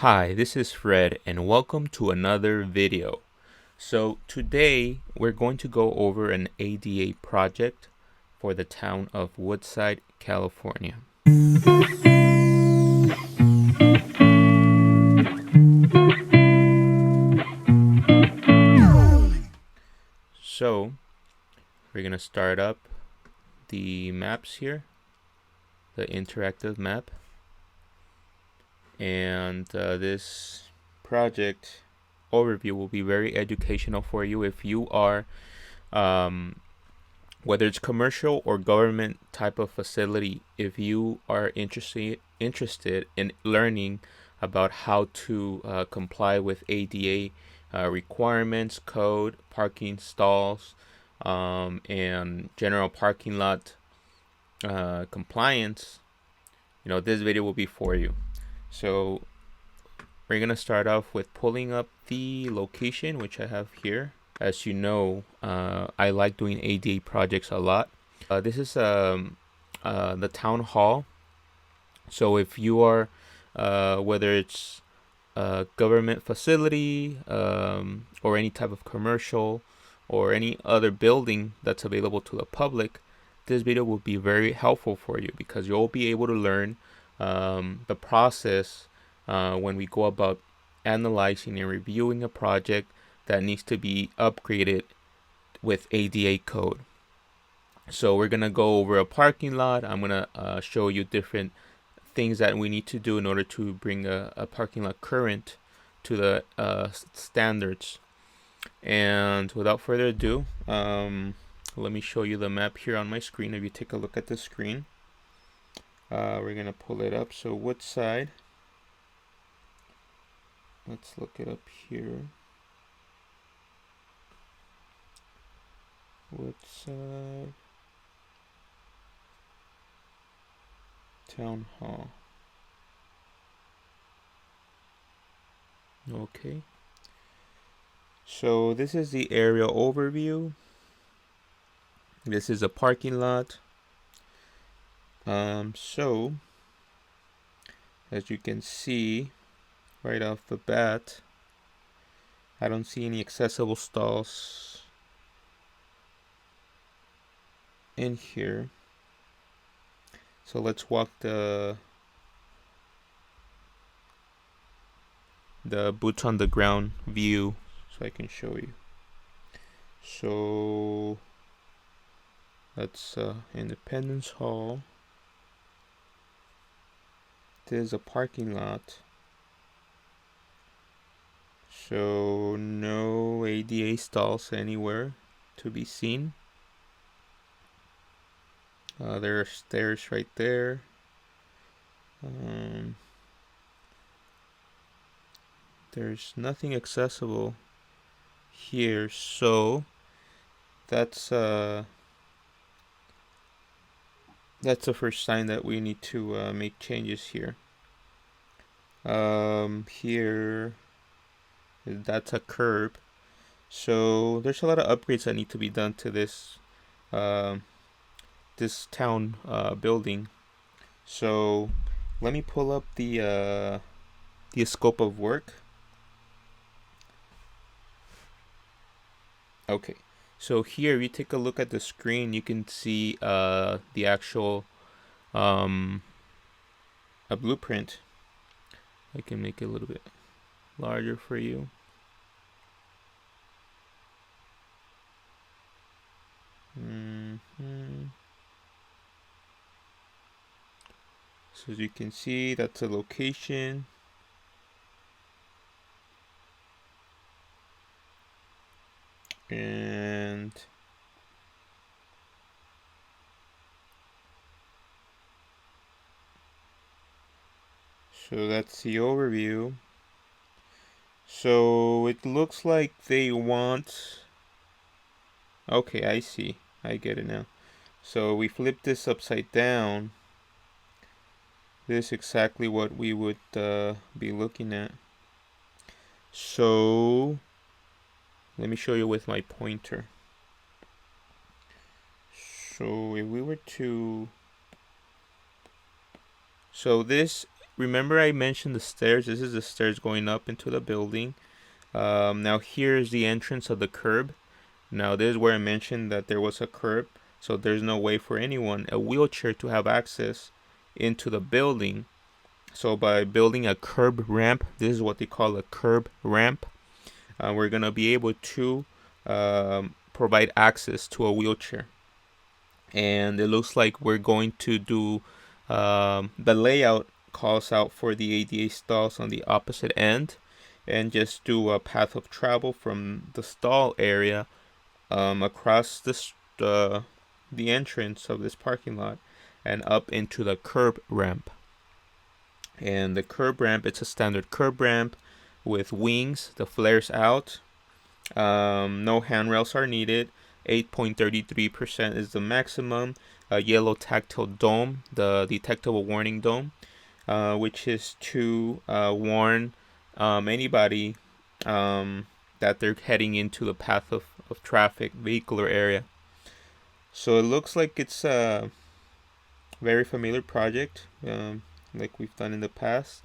Hi, this is Fred and welcome to another video. So today we're going to go over an ADA project for the town of Woodside, California. So we're going to start up the maps here, the interactive map. And this project overview will be very educational for you if you are whether it's commercial or government type of facility. If you are interested in learning about how to comply with ADA requirements, code, parking stalls, and general parking lot compliance, this video will be for you. So we're gonna start off with pulling up the location, which I have here. As you know, I like doing ADA projects a lot. This is the town hall. So if you are, whether it's a government facility or any type of commercial or any other building that's available to the public, this video will be very helpful for you because you'll be able to learn the process when we go about analyzing and reviewing a project that needs to be upgraded with ADA code. So we're gonna go over a parking lot. I'm gonna show you different things that we need to do in order to bring a parking lot current to the standards. And without further ado, let me show you the map here on my screen. If you take a look at the screen, we're gonna pull it up. So Woodside, let's look it up here. Woodside Town Hall. Okay, so this is the area overview. This is a parking lot. So as you can see right off the bat, I don't see any accessible stalls in here. So let's walk the boots on the ground view so I can show you. So that's Independence Hall. There's a parking lot. So no ADA stalls anywhere to be seen. There are stairs right there. There's nothing accessible here, so that's the first sign that we need to make changes here. Here, that's a curb. So there's a lot of upgrades that need to be done to this this town building. So let me pull up the scope of work. Okay, so here you take a look at the screen, you can see the actual a blueprint. I can make it a little bit larger for you. So as you can see, that's a location. And so that's the overview. So it looks like they want, okay, I see, I get it now. So we flip this upside down. This is exactly what we would be looking at. So let me show you with my pointer. So if we were to, so this remember I mentioned the stairs. This is the stairs going up into the building. Now here's the entrance of the curb. Now this is where I mentioned that there was a curb, so there's no way for anyone, a wheelchair, to have access into the building. So by building a curb ramp, this is what they call a curb ramp, we're gonna be able to provide access to a wheelchair. And it looks like we're going to do the layout calls out for the ADA stalls on the opposite end, and just do a path of travel from the stall area across the entrance of this parking lot and up into the curb ramp. And the curb ramp, it's a standard curb ramp with wings, the flares out. No handrails are needed. 8.33% is the maximum. A yellow tactile dome, the detectable warning dome, which is to warn anybody that they're heading into the path of traffic, vehicular area. So it looks like it's a very familiar project, like we've done in the past.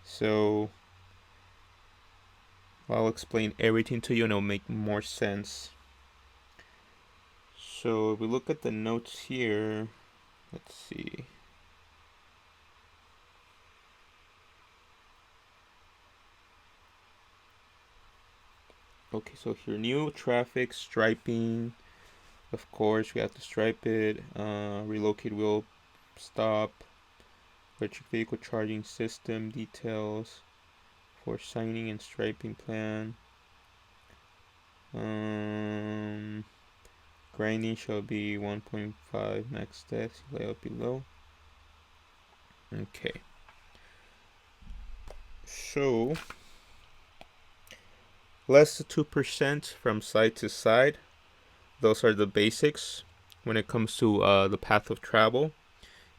So I'll explain everything to you and it'll make more sense. So if we look at the notes here, let's see. Okay, so here, new traffic striping. Of course, we have to stripe it. Relocate wheel stop. Electric vehicle charging system details for signing and striping plan. Grinding shall be 1.5 max depth. Layout below. Okay. So less than 2% from side to side. Those are the basics when it comes to the path of travel.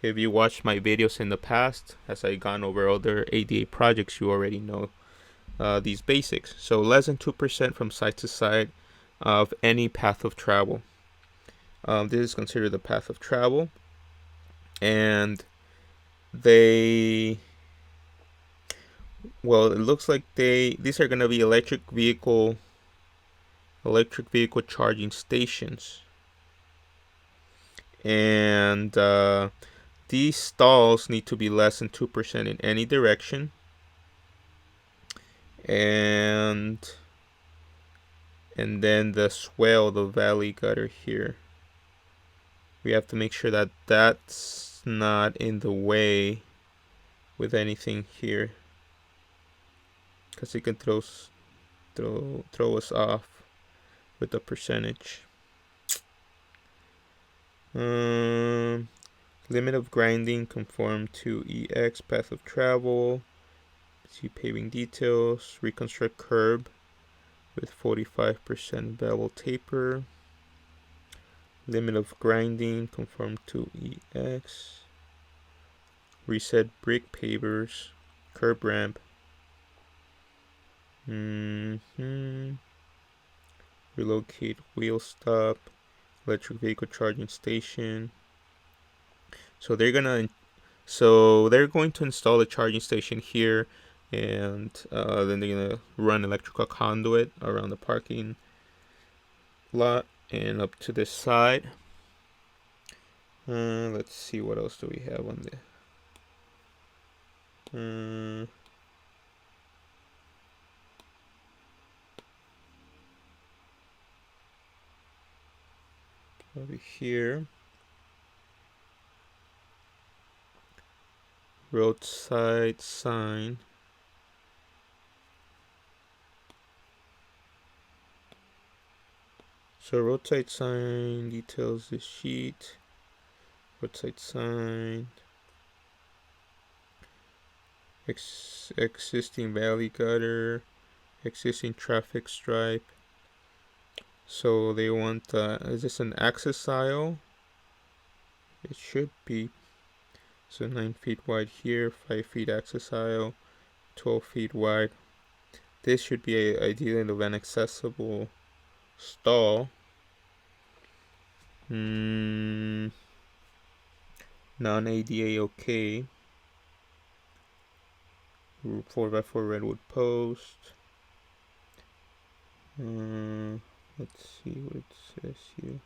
If you watched my videos in the past, as I've gone over other ADA projects, you already know these basics. So less than 2% from side to side of any path of travel. This is considered the path of travel. And it looks like these are going to be electric vehicle charging stations. And these stalls need to be less than 2% in any direction. And then the swale, the valley gutter here, we have to make sure that that's not in the way with anything here, because it can throw us off with the percentage. Limit of grinding conform to EX path of travel. See paving details. Reconstruct curb with 45% bevel taper. Limit of grinding conform to EX. Reset brick pavers. Curb ramp. Relocate wheel stop. Electric vehicle charging station. So they're going to install a charging station here, and then they're gonna run electrical conduit around the parking lot and up to this side. Let's see, what else do we have on there? Over here, roadside sign. So roadside sign details this sheet. Roadside sign. Existing valley gutter. Existing traffic stripe. So they want, is this an access aisle? It should be. So 9 feet wide here, 5 feet access aisle, 12 feet wide. This should be ideally an accessible stall. non-ADA okay. 4x4 redwood post. Let's see what it says here.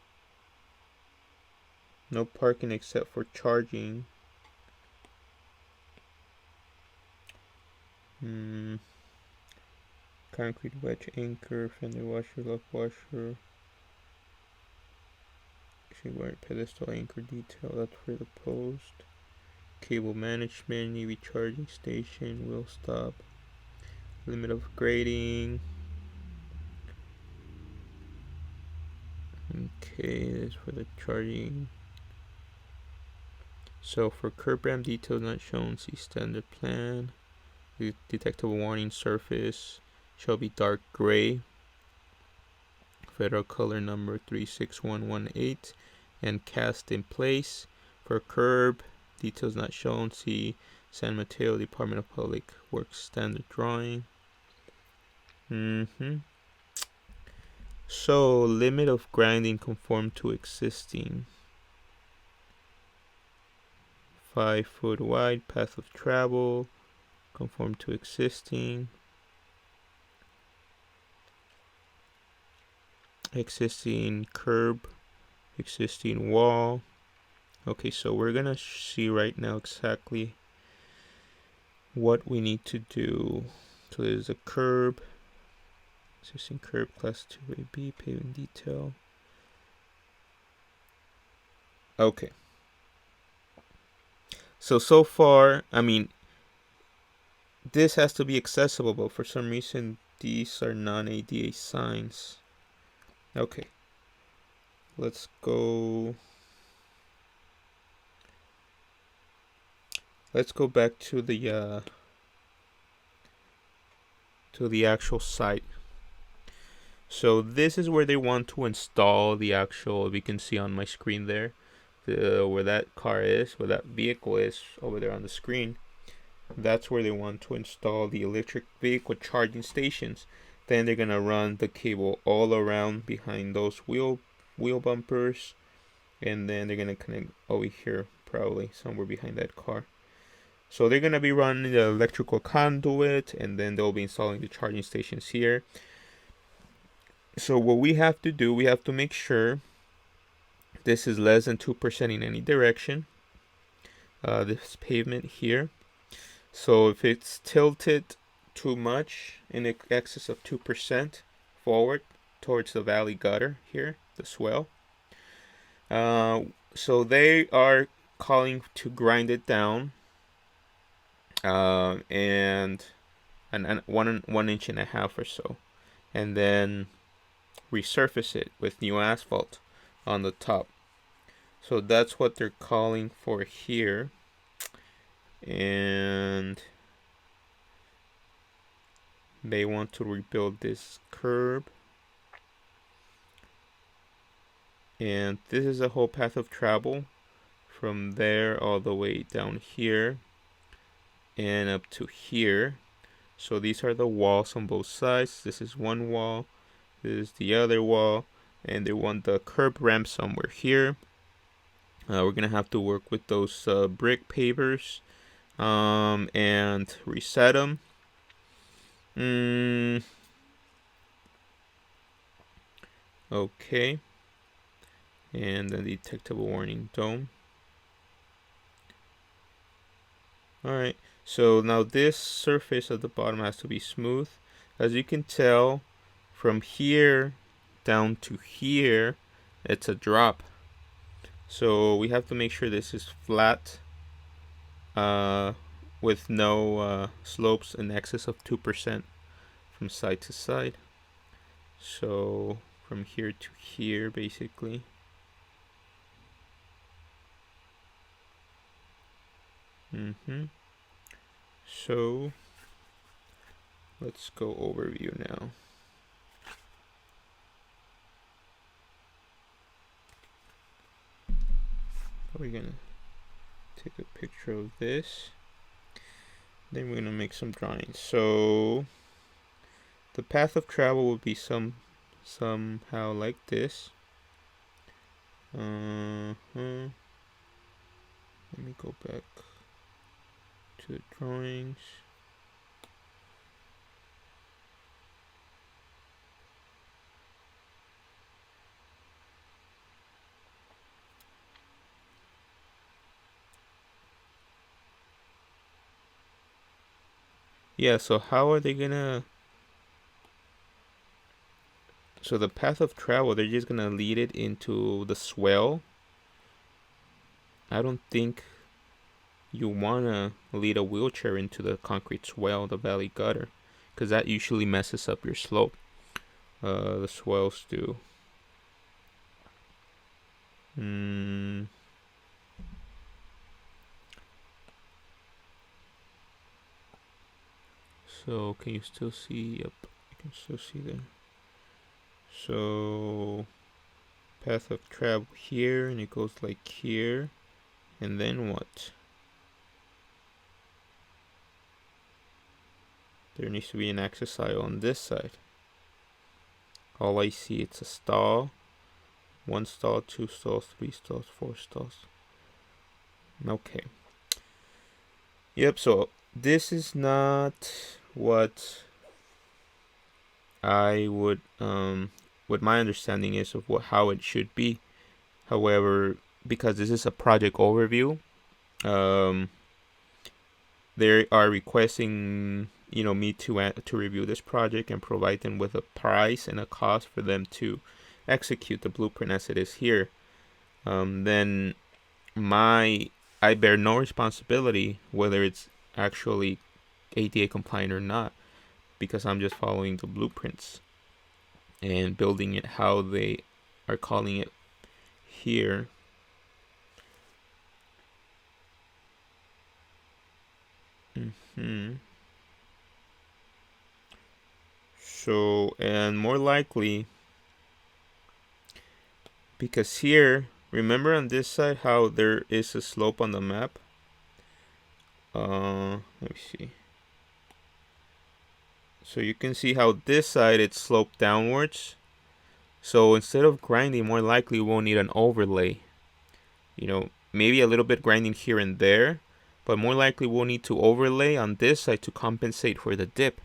No parking except for charging. Concrete wedge anchor, fender washer, lock washer. Actually, wire pedestal anchor detail. That's for the post. Cable management, EV charging station, wheel stop. Limit of grading. Okay, this is for the charging. So for curb ramp details not shown, see standard plan. The detectable warning surface shall be dark gray. Federal color number 36118 and cast in place. For curb details not shown, see San Mateo Department of Public Works standard drawing. So limit of grinding conform to existing. 5 foot wide, path of travel, conform to existing. Existing curb, existing wall. Okay, so we're gonna see right now exactly what we need to do. So there's a curb, existing curb, class 2AB, paving detail. Okay. So far, I mean, this has to be accessible, but for some reason, these are non-ADA signs. Okay. Let's go back to the actual site. So this is where they want to install the actual, we can see on my screen there, where that car is, where that vehicle is over there on the screen. That's where they want to install the electric vehicle charging stations. Then they're gonna run the cable all around behind those wheel bumpers, and then they're gonna connect over here, probably somewhere behind that car. So they're gonna be running the electrical conduit, and then they'll be installing the charging stations here. So what we have to do, we have to make sure this is less than 2% in any direction. This pavement here. So if it's tilted too much in excess of 2% forward towards the valley gutter here, the swell. So they are calling to grind it down, and 1.5 inches or so, and then resurface it with new asphalt on the top. So that's what they're calling for here. And they want to rebuild this curb, and this is a whole path of travel from there all the way down here and up to here. So these are the walls on both sides. This is one wall, this is the other wall, and they want the curb ramp somewhere here. We're gonna have to work with those brick pavers and reset them. Okay. And the detectable warning dome. Alright, so now this surface at the bottom has to be smooth. As you can tell, from here down to here, it's a drop. So we have to make sure this is flat, with no slopes in excess of 2% from side to side. So from here to here, basically. So let's go overview now. We're gonna take a picture of this. Then we're gonna make some drawings. So the path of travel will be somehow like this. Let me go back to the drawings. Yeah, so how are they gonna... So the path of travel, they're just gonna lead it into the swell. I don't think you wanna lead a wheelchair into the concrete swell, the valley gutter, because that usually messes up your slope. The swells do. So can you still see? Yep, you can still see there. So path of travel here, and it goes like here, and then what? There needs to be an access aisle on this side. All I see, it's a stall. 1 stall, 2 stalls, 3 stalls, 4 stalls. Okay. Yep, so this is not what I would what my understanding is of how it should be. However, because this is a project overview, they are requesting me to review this project and provide them with a price and a cost for them to execute the blueprint as it is here. Then I bear no responsibility whether it's actually ADA compliant or not, because I'm just following the blueprints and building it how they are calling it here. So, and more likely, because here, remember on this side how there is a slope on the map? Let me see. So you can see how this side it's sloped downwards. So instead of grinding, more likely we'll need an overlay. Maybe a little bit grinding here and there, but more likely we'll need to overlay on this side to compensate for the dip,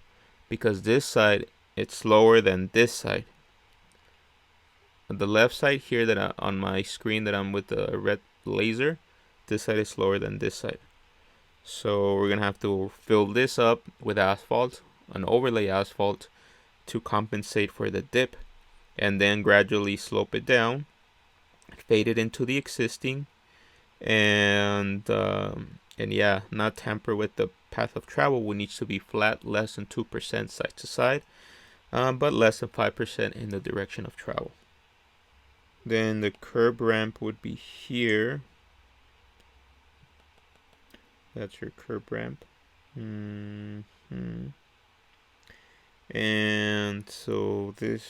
because this side it's lower than this side. On the left side here on my screen that I'm with the red laser, this side is lower than this side. So we're gonna have to fill this up with asphalt, an overlay asphalt, to compensate for the dip, and then gradually slope it down, fade it into the existing, and yeah, not tamper with the path of travel, which needs to be flat, less than 2% side to side, but less than 5% in the direction of travel. Then the curb ramp would be here. That's your curb ramp. And so this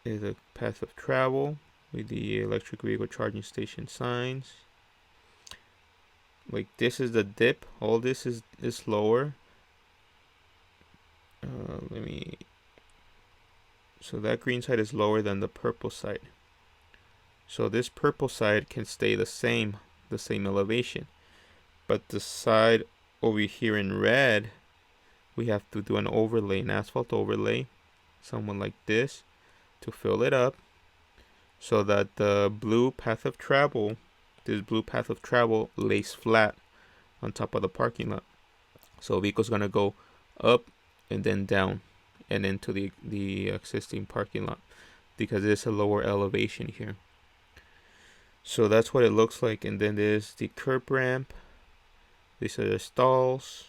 is a path of travel with the electric vehicle charging station signs. Like this is the dip. All this is lower. So that green side is lower than the purple side. So this purple side can stay the same elevation. But the side over here in red, we have to do an overlay, an asphalt overlay, somewhat like this, to fill it up, so that the blue path of travel, lays flat on top of the parking lot. So vehicle's gonna go up and then down and into the existing parking lot, because it's a lower elevation here. So that's what it looks like. And then there's the curb ramp. These are the stalls.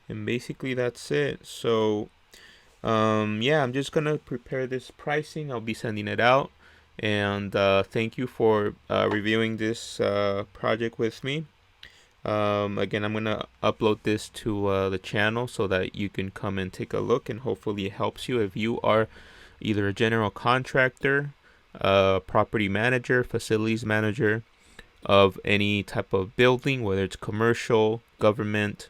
And basically that's it. So yeah, I'm just gonna prepare this pricing. I'll be sending it out. And thank you for reviewing this project with me. Again, I'm gonna upload this to the channel so that you can come and take a look, and hopefully it helps you if you are either a general contractor, property manager, facilities manager of any type of building, whether it's commercial, government,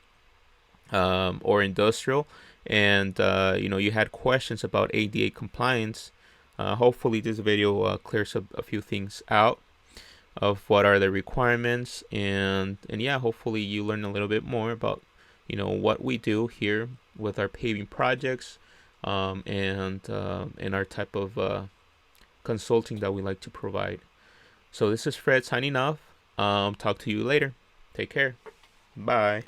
or industrial, and you had questions about ADA compliance. Hopefully this video clears up a few things out. of what are the requirements, and yeah, hopefully you learn a little bit more about what we do here with our paving projects, and our type of consulting that we like to provide. So this is Fred signing off. Talk to you later. Take care. Bye.